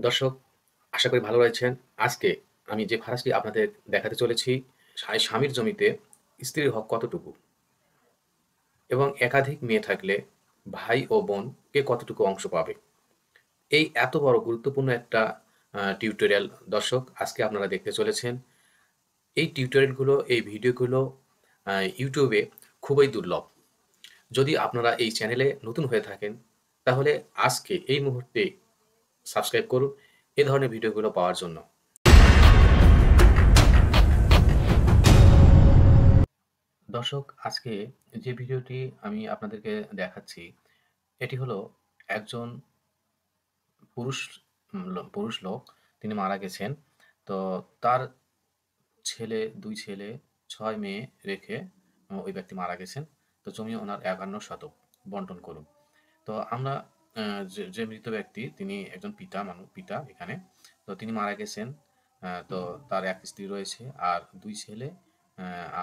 দর্শক, আশা করি ভালো রয়েছেন। আজকে আমি যে ফারাসটি আপনাদের দেখাতে চলেছি, স্বামীর জমিতে স্ত্রীর হক কতটুকু এবং একাধিক মেয়ে থাকলে ভাই ও বোন কে কতটুকু অংশ পাবে? এই এত বড় গুরুত্বপূর্ণ একটা টিউটোরিয়াল দর্শক আজকে আপনারা দেখতে চলেছেন। এই টিউটোরিয়ালগুলো, এই ভিডিওগুলো YouTube এ খুবই দুর্লভ। যদি আপনারা এই চ্যানেলে নতুন হয়ে থাকেন, তাহলে আজকে এই মুহূর্তে সাবস্ক্রাইব করুন এ ধরনের ভিডিওগুলো পাওয়ার জন্য। দর্শক, আজকে যে ভিডিওটি আমি আপনাদেরকে দেখাচ্ছি, এটি হলো একজন পুরুষ পুরুষ লোক, তিনি মারা গেছেন। তো তার ২ ছেলে, ৬ মেয়ে রেখে ওই ব্যক্তি মারা গেছেন। তো জমি ওনার ৫১ শতক বন্টন করুন। তো আমরা যে মৃত ব্যক্তি তিনি একজন পিতা এখানে। তো তিনি মারা গেছেন। তো তার ১ স্ত্রী রয়েছে আর ২ ছেলে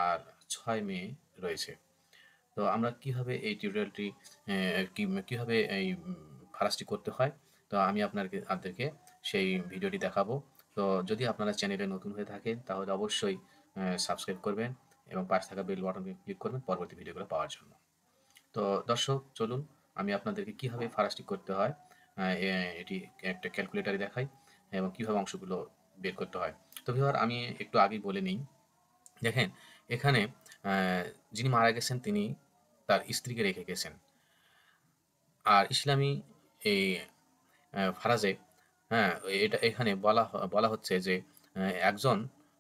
আর ৬ মেয়ে রয়েছে। তো আমরা কিভাবে এই টিউটোরিয়ালটি কিভাবে এই ফারাসটি করতে হয়, তো আমি আপনাদেরকে সেই ভিডিওটি দেখাবো। তো যদি আপনারা চ্যানেলে নতুন হয়ে থাকেন তাহলে অবশ্যই সাবস্ক্রাইব করবেন এবং পাশে থাকা বেল বাটনে ক্লিক করবেন পরবর্তী ভিডিওগুলো পাওয়ার জন্য। তো দর্শক, চলুন আমি আপনাদেরকে কিভাবে ফারাসটি করতে হয় এটি একটা ক্যালকুলেটরে দেখাই এবং কিভাবে অংশগুলো বের করতে হয়। তো ভিউয়ার, আমি একটু আগেই বলে নিই। দেখেন, এখানে যিনি মারা গেছেন তিনি তার স্ত্রীকে রেখে গেছেন। আর ইসলামী এই ফারাজে, হ্যাঁ, এটা এখানে বলা হচ্ছে যে একজন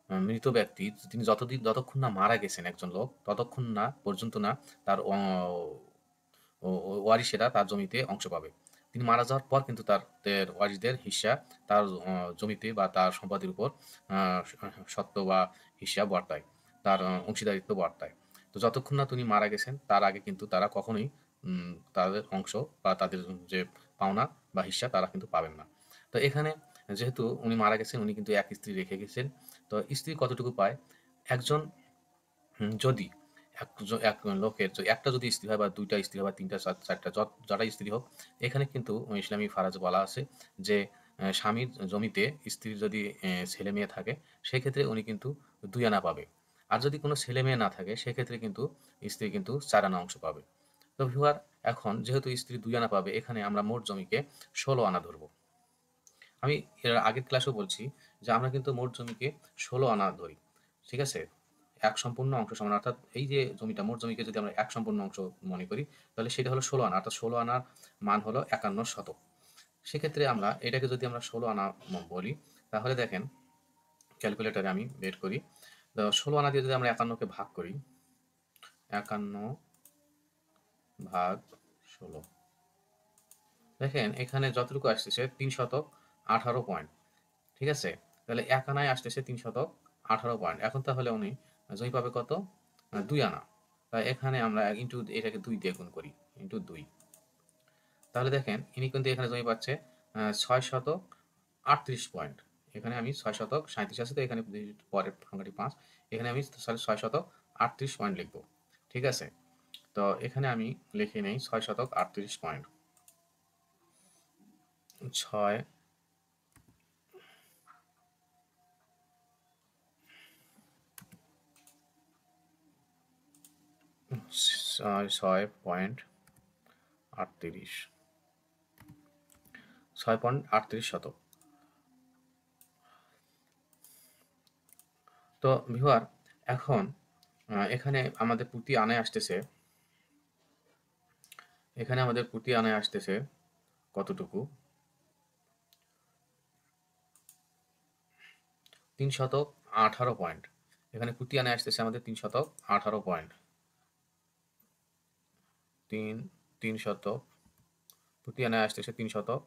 মৃত ব্যক্তি তিনি যতক্ষণ না মারা গেছেন একজন লোক, ততক্ষণ না পর্যন্ত না তার ওয়ারিশেরা তার জমিতে অংশ পাবে। তিনি মারা যাওয়ার পর কিন্তু তাদের ওয়ারিশদের হিস্সা তার জমিতে বা তার সম্পদের উপর স্বত্ব বা হিস্সা বর্তায়, তার অংশীদারিত্ব বর্তায়। তো যতক্ষণ না তিনি মারা গেছেন তার আগে কিন্তু তারা কখনোই তাদের অংশ বা তাদের যে পাওনা বা হিস্সা তারা কিন্তু পাবেন না। তো এখানে যেহেতু উনি মারা গেছেন, উনি কিন্তু এক স্ত্রী রেখে গেছেন। তো স্ত্রী কতটুকু পায়? একজন যদি এক লোকের একটা যদি স্ত্রী হয় বা ২ টা স্ত্রী হয় বা ৩ টা ৪ টা যটাই স্ত্রী হোক, এখানে কিন্তু ইসলামী ফারাজ বলা আছে যে স্বামীর জমিতে স্ত্রীর যদি ছেলে-মেয়ে থাকে, সেক্ষেত্রে উনি কিন্তু ২ আনা পাবে। আর যদি কোনো ছেলে-মেয়ে না থাকে, সেক্ষেত্রে কিন্তু স্ত্রী কিন্তু ৪ আনা অংশ পাবে। তো ভিউয়ার, এখন যেহেতু স্ত্রী ২ আনা পাবে, এখানে আমরা মোট জমিকে ১৬ আনা ধরব। আমি এর আগের ক্লাসেও বলছি যে আমরা কিন্তু মোট জমিকে ১৬ আনা ধরি। ঠিক আছে? ১ সম্পূর্ণ অংশ সমান, অর্থাৎ এই যে জমিটা, মোট জমিকে যদি আমরা ১ সম্পূর্ণ অংশ মনে করি, তাহলে সেটা হলো ১৬ আনা। অর্থাৎ ১৬ আনার মান হলো ৫১ শতক। সেক্ষেত্রে আমরা এটাকে যদি আমরা ১৬ আনা বলি, তাহলে দেখেন ক্যালকুলেটরে আমি বের করি। তো ১৬ আনা দিয়ে যদি আমরা ৫১ কে ভাগ করি, ৫১ ভাগ ১৬। দেখেন এখানে যতটুকু আসতেছে ৩ শতক ১৮ পয়েন্ট। ঠিক আছে? তাহলে ১ আনায় আসতেছে ৩ শতক ১৮ পয়েন্ট। এখন তাহলে উনি জমি পাবে কত? ২ আনা। তাই এখানে আমরা এটাকে ২ দিয়ে গুণ করি। ইন্টু ২। তাহলে দেখেন ইনি কিন্তু এখানে জমি পাচ্ছে ৬ শতক ৩৮ পয়েন্ট। এখানে আমি ৬ শতক ৩৭ আছে, তো এখানে পরের সংখ্যাটি ৫। এখানে আমি ৬ শতক ৩৮ পয়েন্ট লিখব। ঠিক আছে? তো এখানে আমি লিখে নেই ৬ শতক ৩৮ পয়েন্ট। ৬ 6.৩৮, ৬.৩৮ শতক। তো ভিউয়ার, এখন এখানে আমাদের প্রতি আনায় আসতেছে, কতটুকু? ৩ শতক ১৮ পয়েন্ট। এখানে প্রতি আনায় আসতেছে আমাদের ৩ শতক ১৮ পয়েন্ট। ৩ শতক প্রতি আনায় আসতেছে ৩ শতক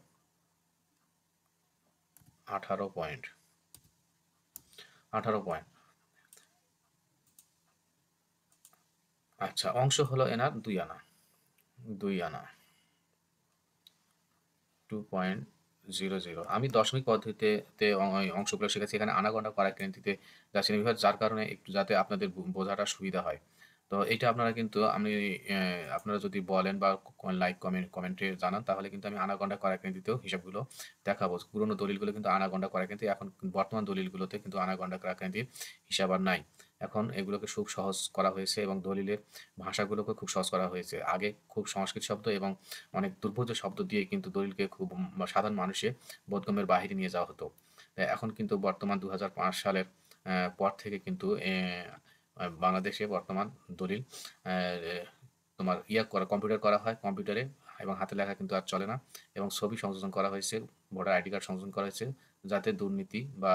১৮ পয়েন্ট। ১৮ পয়েন্ট। আচ্ছা, অংশ হলো এনার ২ আনা। ২ আনা 2.00। আমি দশমিক পদ্ধতিতে অংশগুলো শিখেছি। এখানে আনা গণনা করার পদ্ধতিতে যাচ্ছি না, যার কারণে একটু যাতে আপনাদের বোঝাটা সুবিধা হয়। তো এইটা আপনারা কিন্তু আপনারা যদি বলেন বা লাইক কমেন্টে জানান, তাহলে কিন্তু আমি আনাগোন্ডা করাকৃতিতেও হিসাবগুলো দেখাবো। পুরোনো দলিলগুলো কিন্তু আনাগোন্ডা করাকৃতি, এখন বর্তমান দলিলগুলোতে কিন্তু আনাগোন্ডা করাকৃতির হিসাব আর নাই। এখন এগুলোকে খুব সহজ করা হয়েছে এবং দলিলের ভাষাগুলোকে খুব সহজ করা হয়েছে। আগে খুব সংস্কৃত শব্দ এবং অনেক দুর্বোধ্য শব্দ দিয়ে কিন্তু দলিলকে খুব সাধারণ মানুষের বোধগম্যের বাহিরে নিয়ে যাওয়া হতো। এখন কিন্তু বর্তমান 2005 সালের পর থেকে কিন্তু বাংলাদেশে বর্তমান দলিল তোমার কম্পিউটার করা হয় কম্পিউটারে, এবং হাতে লেখা কিন্তু আর চলে না। এবং ছবি সংযোজন করা হয়েছে, ভোটার আইডি কার্ড সংযোজন করা হয়েছে, যাতে দুর্নীতি বা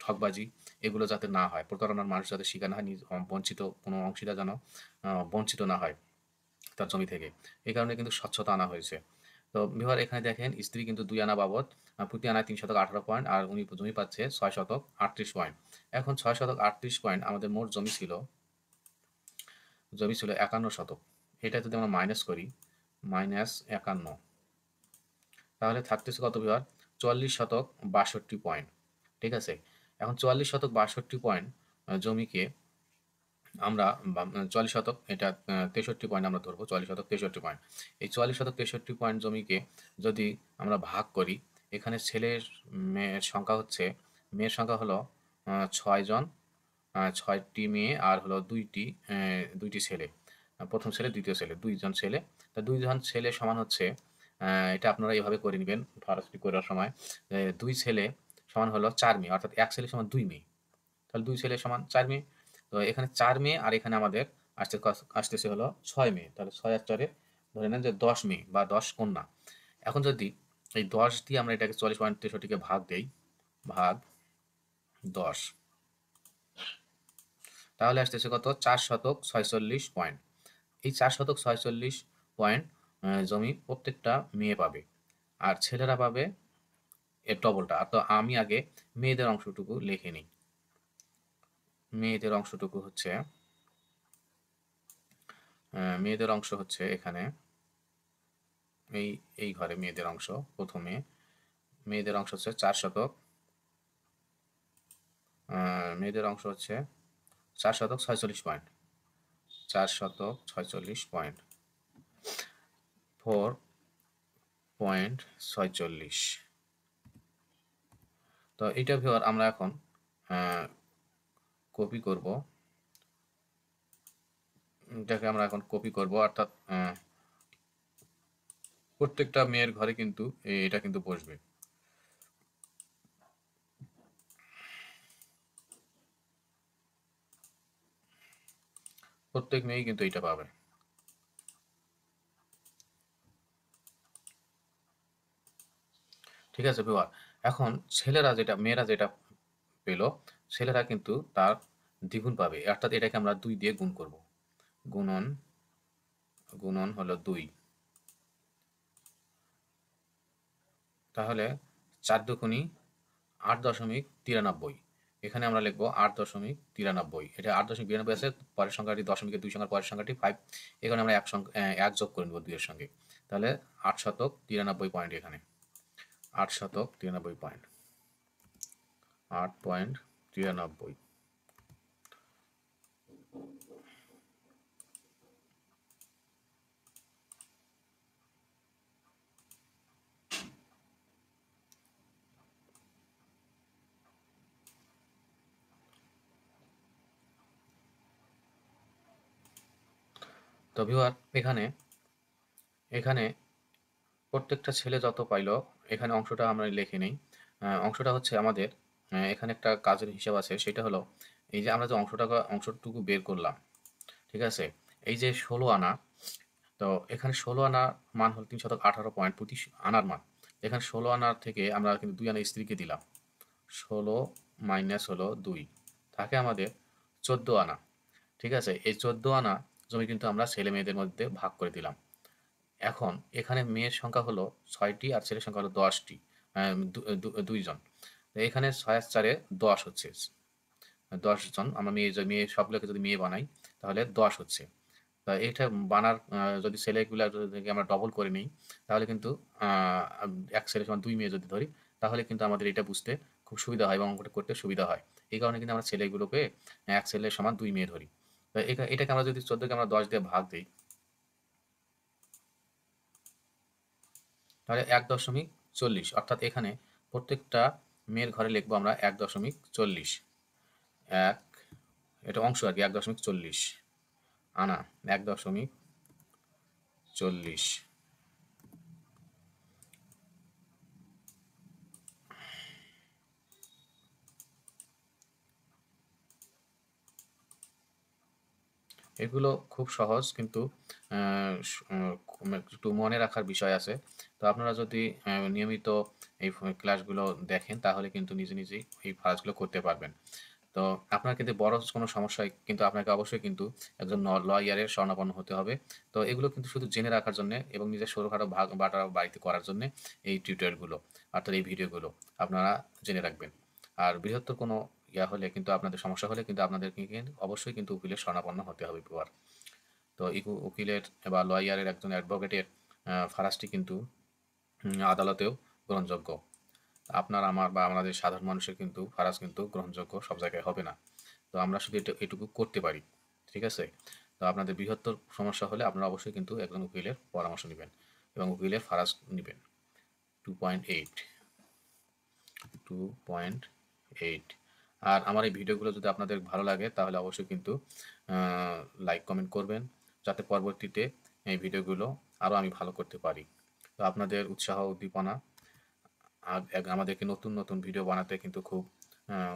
ঠকবাজি এগুলো যাতে না হয়, প্রতারণার মানুষ যাতে শিকার না হয়, বঞ্চিত কোনো অংশীদার যেন বঞ্চিত না হয় তার জমি থেকে। এই কারণে কিন্তু স্বচ্ছতা আনা হয়েছে। তো বিহার এখানে দেখেন স্ত্রী কিন্তু 2 আনা বাবদ প্রতি আনায় 318 পয়েন্ট, আর উনি জমি পাচ্ছে 638 পয়েন্ট। এখন 638 পয়েন্ট আমাদের মোট জমি ছিল 51 শতক। এটা যদি আমরা মাইনাস করি, -51, তাহলে থাকতেছে কত বিহার? 44 শতক 62 পয়েন্ট। ঠিক আছে, এখন 44 শতক 62 পয়েন্ট জমিকে আমরা 44 শতক, এটা 63 পয়েন্ট আমরা ধরবো, 44 শতক 63 পয়েন্ট। এই 44 শতক 63 পয়েন্ট জমিকে যদি আমরা ভাগ করি, এখানে মেয়ের সংখ্যা হচ্ছে, মেয়ের সংখ্যা হলো 6 জন, 6টি মেয়ে আর হলো 2টি ছেলে। প্রথম ছেলে, দ্বিতীয় ছেলে, 2 জন ছেলে। তা 2 জন ছেলে সমান হচ্ছে, এটা আপনারা এভাবে করে নিবেন ফারাস্টি করার সময়। 2 ছেলে সমান হলো 4 মেয়ে, অর্থাৎ 1 ছেলে সমান 2 মেয়ে। তাহলে 2 ছেলে সমান 4 মেয়ে। তো এখানে 4 মেয়ে, আর এখানে আমাদের আসতেছে হলো 6 মেয়ে। তাহলে 6 আর 4-এ ধরে নেন যে 10 মেয়ে বা 10 কন্যা। এখন যদি এই 10 দিয়ে আমরা এটাকে 40.63-কে ভাগ দেই, ভাগ 10, তাহলে আসতেছে কত? 4 শতক 46 পয়েন্ট। এই 4 শতক 46 পয়েন্ট জমি প্রত্যেকটা মেয়ে পাবে, আর ছেলেরা পাবে এর ডবলটা। তো আমি আগে মেয়েদের অংশটুকু লিখে নিই। মেয়েদের অংশটুকু হচ্ছে, মেয়েদের অংশ হচ্ছে এখানে এই এই ঘরে মেয়েদের অংশ। প্রথমে মেয়েদের অংশ হচ্ছে 4 শতক, মেয়েদের অংশ হচ্ছে 4 শতক 46 পয়েন্ট, 4 শতক 46 পয়েন্ট, 4.46। তো এইটা ভিউয়ার আমরা এখন কপি করব, এটাকে আমরা এখন কপি করব, অর্থাৎ প্রত্যেকটা মেয়ের ঘরে কিন্তু এটা কিন্তু বসবে। প্রত্যেক মেয়েই কিন্তু এটা পাবে। ঠিক আছে ভিউয়ার, এখন মেয়েরা যেটা পেল, ছেলেরা কিন্তু তার দ্বিগুণ পাবে, অর্থাৎ এটাকে আমরা 2 দিয়ে গুণ করব। গুণন, গুণন হলো 2, তাহলে 4 দুগুণী 8.93। এখানে আমরা লিখবো 8.93। এটা 8.92 আছে, পরের সংখ্যাটি দশমিকের 2 সংখ্যার পরের সংখ্যাটি 5, এখানে আমরা এক যোগ করে নেব 2 এর সঙ্গে। তাহলে 8 শতক 93 পয়েন্ট, এখানে 8 শতক 93 পয়েন্ট, 8.93। তো ভিউয়ার এখানে এখানে প্রত্যেকটা ছেলে যত পাইলো, এখানে অংশটা আমরা লিখে নেই। অংশটা হচ্ছে আমাদের, এখানে একটা কাজের হিসাব আছে, সেটা হলো এই যে আমরা যে অংশটুকু বের করলাম, ঠিক আছে, এই যে 16 আনা, তো এখানে 16 আনার মান হল 318 পয়েন্ট প্রতি আনার মান। এখানে 16 আনার থেকে আমরা কিন্তু 2 আনা স্ত্রীকে দিলাম, 16 মাইনাস হলো 2, থাকে আমাদের 14 আনা। ঠিক আছে, এই 14 আনা জমি কিন্তু আমরা ছেলে মেয়েদের মধ্যে ভাগ করে দিলাম। এখন এখানে মেয়ের সংখ্যা হলো 6টি আর ছেলের সংখ্যা হলো 10টি, 2 জন। তো এখানে 6 আর 4-এ 10 হচ্ছে, 10 জন। আমরা মেয়ে সবগুলোকে যদি মেয়ে বানাই, তাহলে 10 হচ্ছে। তা এটা বানার যদি ছেলেগুলা যদি আমরা ডবল করে নিই, তাহলে কিন্তু এক ছেলে সমান 2 মেয়ে যদি ধরি, তাহলে কিন্তু আমাদের এটা বুঝতে খুব সুবিধা হয় এবং অঙ্কটা করতে সুবিধা হয়। এই কারণে কিন্তু আমরা ছেলেগুলোকে এক ছেলে সমান 2 মেয়ে ধরি। তো তো এটাকে আমরা যদি 14 কে আমরা 10 দিয়ে ভাগ দিই, তাহলে 1.40, অর্থাৎ এখানে প্রত্যেকটা মেয়ের ঘরে লিখবো আমরা 1.40, এক, এটা অংশ আর কি, 1.40 আনা, 1.40। এগুলো খুব সহজ, কিন্তু একটু মনে রাখার বিষয় আছে। তো আপনারা যদি নিয়মিত এই ক্লাসগুলো দেখেন, তাহলে কিন্তু নিজে নিজেই এই কাজগুলো করতে পারবেন। তো আপনার কিন্তু বড় কোনো সমস্যা হয়, কিন্তু আপনাকে অবশ্যই কিন্তু একজন লয়ারের শরণাপন্ন হতে হবে। তো এগুলো কিন্তু শুধু জেনে রাখার জন্য এবং নিজের ছোটখাটো ভাগ বাটা বাড়িতে করার জন্য এই টিউটোরিয়ালগুলো, অর্থাৎ এই ভিডিওগুলো আপনারা জেনে রাখবেন। আর বৃহত্তর কোনো হলে কিন্তু, আপনাদের সমস্যা হলে কিন্তু আপনাদেরকে কিন্তু অবশ্যই কিন্তু উকিলের শরণাপন্ন হতে হবে এবার। তো উকিলের বা লয়ারের, একজন অ্যাডভোকেটের ফারাসটি কিন্তু আদালতেও গ্রহণযোগ্য। আপনার, আমার বা আমাদের সাধারণ মানুষের কিন্তু ফারাজ কিন্তু গ্রহণযোগ্য সব জায়গায় হবে না। তো আমরা শুধু এটুকু করতে পারি, ঠিক আছে? তো আপনাদের বৃহত্তর সমস্যা হলে আপনারা অবশ্যই কিন্তু একজন উকিলের পরামর্শ নেবেন এবং উকিলের ফারাজ নেবেন। 2.8, 2.8। আর আমার এই ভিডিওগুলো যদি আপনাদের ভালো লাগে, তাহলে অবশ্যই কিন্তু লাইক কমেন্ট করবেন, যাতে পরবর্তীতে এই ভিডিওগুলো আরও আমি ভালো করতে পারি। তো আপনাদের উৎসাহ উদ্দীপনা আমাদেরকে নতুন নতুন ভিডিও বানাতে কিন্তু খুব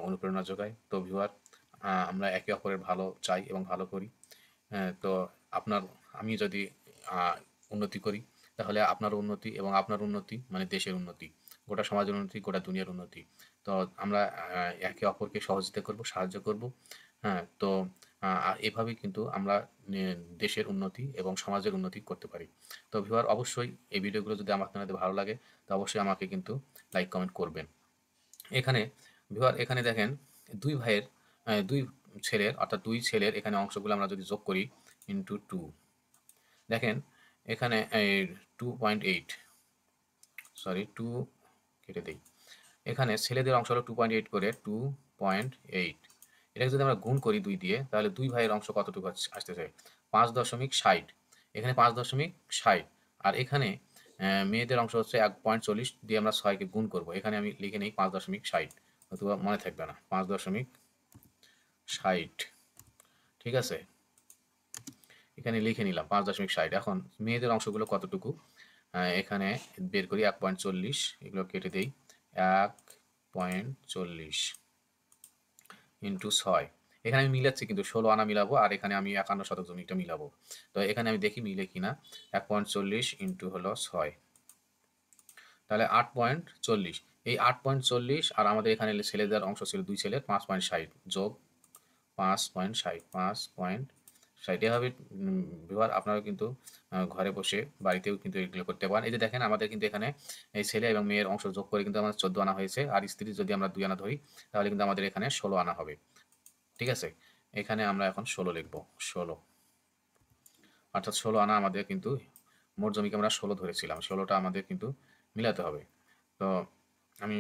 অনুপ্রেরণা যোগায়। তো ভিউয়ার, আমরা একে অপরের ভালো চাই এবং ভালো করি। তো আমি যদি উন্নতি করি, তাহলে আপনার উন্নতি এবং আপনার উন্নতি মানে দেশের উন্নতি, গোটা সমাজের উন্নতি, গোটা দুনিয়ার উন্নতি। তো আমরা একে অপরকে সহযোগিতা করব, সাহায্য করব। হ্যাঁ, তো এভাবেই কিন্তু আমরা দেশের উন্নতি এবং সমাজের উন্নতি করতে পারি। তো ভিউয়ার, অবশ্যই এই ভিডিওগুলো যদি আপনাদের ভালো লাগে, তো অবশ্যই আমাকে কিন্তু লাইক কমেন্ট করবেন। এখানে ভিউয়ার, এখানে দেখেন দুই ভাইয়ের, দুই ছেলের, অর্থাৎ দুই ছেলের এখানে অংশগুলো আমরা যদি যোগ করি, ইন্টু 2, দেখেন এখানে এই 2.8, সরি 2 কেটে দিই। এখানে ছেলেদের অংশ হলো 2.8 করে, 2.8। এটাকে যদি আমরা গুণ করি 2 দিয়ে, তাহলে দুই ভাইয়ের অংশ কতটুকু আসতেছে? 5.60। এখানে 5.60, আর এখানে মেয়েদের অংশ হচ্ছে 1.40 দিয়ে আমরা 6কে গুণ করব। এখানে আমি লিখে নিই 5.60, অথবা মনে থাকবে না, 5.60, ঠিক আছে? এখানে লিখে নিলাম 5.60। এখন মেয়েদের অংশগুলো কতটুকু এখানে বের করি, 1.40, এগুলো কেটে দেই। 1.40 ইন্টু 6, এখানে আমি মিলাচ্ছি কিন্তু 16 আনা মিলাবো, আর এখানে আমি 51 শতক জমিটা মিলাবো। তো এখানে আমি দেখি মিলে কিনা। 1.40 ইন্টু হলো 6, তাহলে 8.40। এই 8.40 আর আমাদের এখানে ছেলেদের অংশ ছিল দুই ছেলের 5.60 যোগ 5.60 এভাবে বিভার আপনারা কিন্তু ঘরে বসে বাড়িতেও কিন্তু এগুলো করতে পারেন। এই যে দেখেন, আমাদের কিন্তু এখানে এই ছেলে এবং মেয়ের অংশ যোগ করে কিন্তু আমাদের 14 আনা হয়েছে, আর স্ত্রী যদি আমরা 2 আনা ধরি, তাহলে কিন্তু আমাদের এখানে 16 আনা হবে, ঠিক আছে? এখানে আমরা এখন 16 লিখব, 16, অর্থাৎ 16 আনা আমাদের কিন্তু মোট জমিকে আমরা 16 ধরেছিলাম, 16টা আমাদের কিন্তু মিলাতে হবে। তো আমি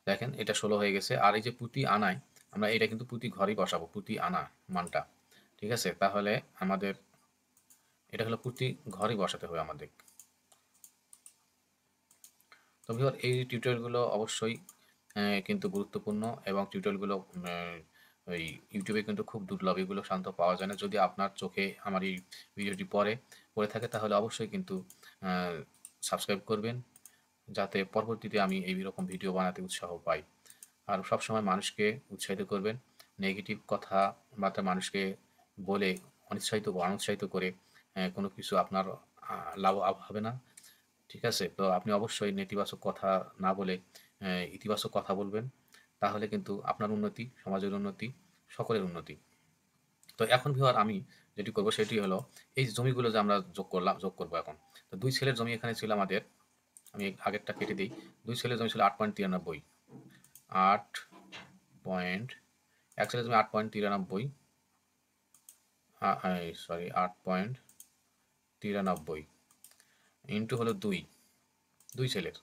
দেখেন এটা 16 হয়ে গেছে। আর এই যে প্রতি আনায় আমরা এটা কিন্তু প্রতি ঘরেই বসাবো, প্রতি আনা মানটা, ঠিক আছে? তাহলে আমাদের এটা হলো প্রতি ঘরেই বসাতে হবে আমাদের। তো ভিউয়ার, এই টিউটোরিয়ালগুলো অবশ্যই কিন্তু গুরুত্বপূর্ণ, এবং টিউটোরিয়ালগুলো ওই ইউটিউবে কিন্তু খুব দুর্লভ, এগুলো সাধারণত পাওয়া যায় না। যদি আপনার চোখে আমার এই ভিডিওটি পড়ে থাকে, তাহলে অবশ্যই কিন্তু সাবস্ক্রাইব করবেন, যাতে পরবর্তীতে আমি এই রকম ভিডিও বানাতে উৎসাহ পাই। আর সবসময় মানুষকে উৎসাহিত করবেন। নেগেটিভ কথাবার্তা মানুষকে বলে অনুৎসাহিত করে কোনো কিছু আপনার লাভ হবে না, ঠিক আছে? তো আপনি অবশ্যই নেতিবাচক কথা না বলে ইতিবাচক কথা বলবেন। তাহলে কিন্তু আপনার উন্নতি, সমাজের উন্নতি, সকলের উন্নতি। তো এখন ভিউয়ার, আমি যেটি করব সেটি হলো, এই জমিগুলো যে আমরা যোগ করব এখন। তো দুই ছেলের জমি এখানে ছিল আমাদের, আমি আগেরটা কেটে দিই। দুই ছেলের জমি ছিল 8.93, 8 পয়েন্ট, এক ছেলের জমি 8.93, সরি 8.93 ইন্টু হলো 2, দুই ছেলের,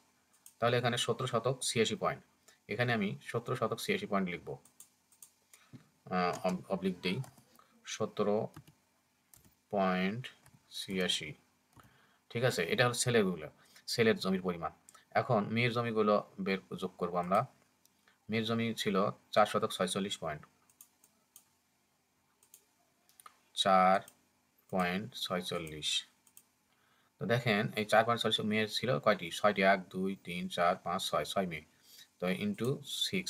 তাহলে এখানে 17 শতক 86 পয়েন্ট। এখানে আমি 17 শতক 86 পয়েন্ট লিখব। অবলিক দেই 17.86। ঠিক আছে, এটা হলো ছেলের জমির পরিমাণ। এখন মেয়ের জমিগুলো যোগ করব আমরা। মেয়ের জমি ছিল 4 শতক 46 পয়েন্ট, 4.46। তো দেখেন এই 4.46 মেয়ের ছিল কয়টি, 6টি, 1 2 3 4 5 6, 6 মেয়ে। তো ইন্টু 6,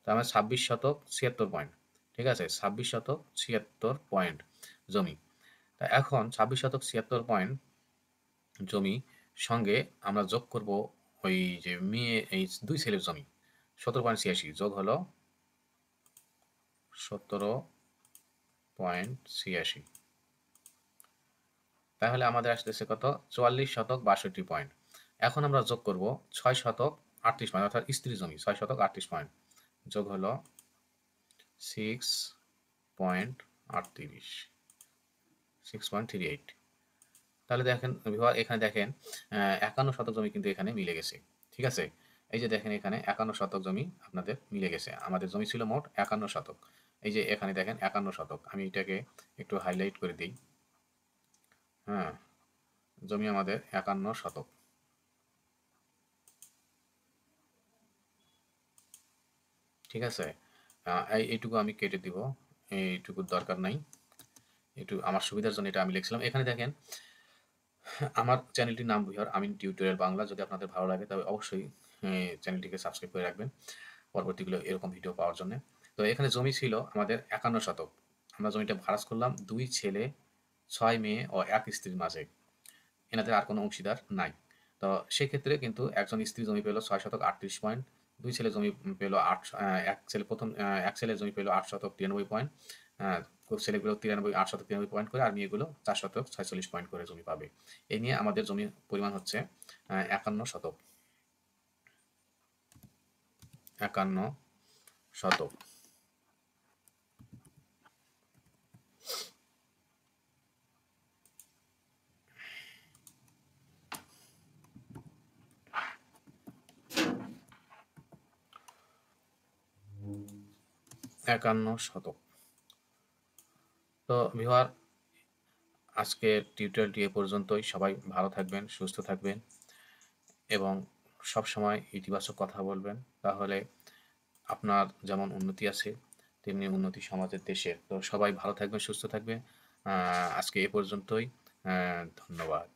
তো আমার 26 শতক 76 পয়েন্ট। ঠিক আছে, 26 শতক 76 পয়েন্ট জমি। তা এখন 26 শতক 76 পয়েন্ট জমি সঙ্গে আমরা যোগ করব ওই যে মেয়ে এই 2 ছেলের জমি 17.86 যোগ হলো 17.86। তাহলে আমাদের আসতেছে কত, 44 শতক 62 পয়েন্ট। এখন আমরা যোগ করব 6 শতক 38 পয়েন্ট, অর্থাৎ স্ত্রী জমি 6 শতক 38 পয়েন্ট যোগ হলো 6.38, 6.38। তাহলে দেখেন এখানে দেখেন 51 শতক জমি কিন্তু এখানে মিলে গেছে। ঠিক আছে, এই যে দেখেন এখানে 51 শতক জমি আপনাদের মিলে গেছে। আমাদের জমি ছিল মোট 51 শতক। এই যে এখানে দেখেন 51 শতক, আমি এটাকে একটু হাইলাইট করে দিই। হ্যাঁ, জমি আমাদের 51 শতক। ঠিক আছে, এইটুকু আমি কেটে দিব, এইটুকুর দরকার নাই। একটু আমার সুবিধার জন্য এটা আমি লিখছিলাম। এখানে দেখেন আমার চ্যানেলটির নাম বিহার আমিন টিউটোরিয়াল বাংলা। যদি আপনাদের ভালো লাগে তবে অবশ্যই চ্যানেলটিকে সাবস্ক্রাইব করে রাখবেন পরবর্তীগুলো এরকম ভিডিও পাওয়ার জন্য। তো এখানে জমি ছিল আমাদের 51 শতক। আমরা জমিটা ভাড়াস করলাম 2 ছেলে 6 মেয়ে ও 1 স্ত্রীর মাঝে। এনাদের আর কোনো অংশীদার নাই। তো সেক্ষেত্রে কিন্তু একজন স্ত্রী জমি পেল 6 শতক 38 পয়েন্ট, 2 ছেলে জমি পেল 8, এক ছেলের জমি পেল 8 শতক 93 পয়েন্ট, ছেলেগুলো 8 শতক 93 পয়েন্ট করে, আর মেয়েগুলো 4 শতক 46 পয়েন্ট করে জমি পাবে। এই নিয়ে আমাদের জমির পরিমাণ হচ্ছে 51 শতক। 51 শতক। একান্ন শতক। তো ভিউয়ার, আজকের টিউটোরিয়ালটি এ পর্যন্তই। সবাই ভালো থাকবেন, সুস্থ থাকবেন এবং সব সময় ইতিবাচক কথা বলবেন। তাহলে আপনার যেমন উন্নতি আছে তেমনি উন্নতি সমাজের, দেশের। তো সবাই ভালো থাকবেন, সুস্থ থাকবেন। আজকে এ পর্যন্তই। ধন্যবাদ।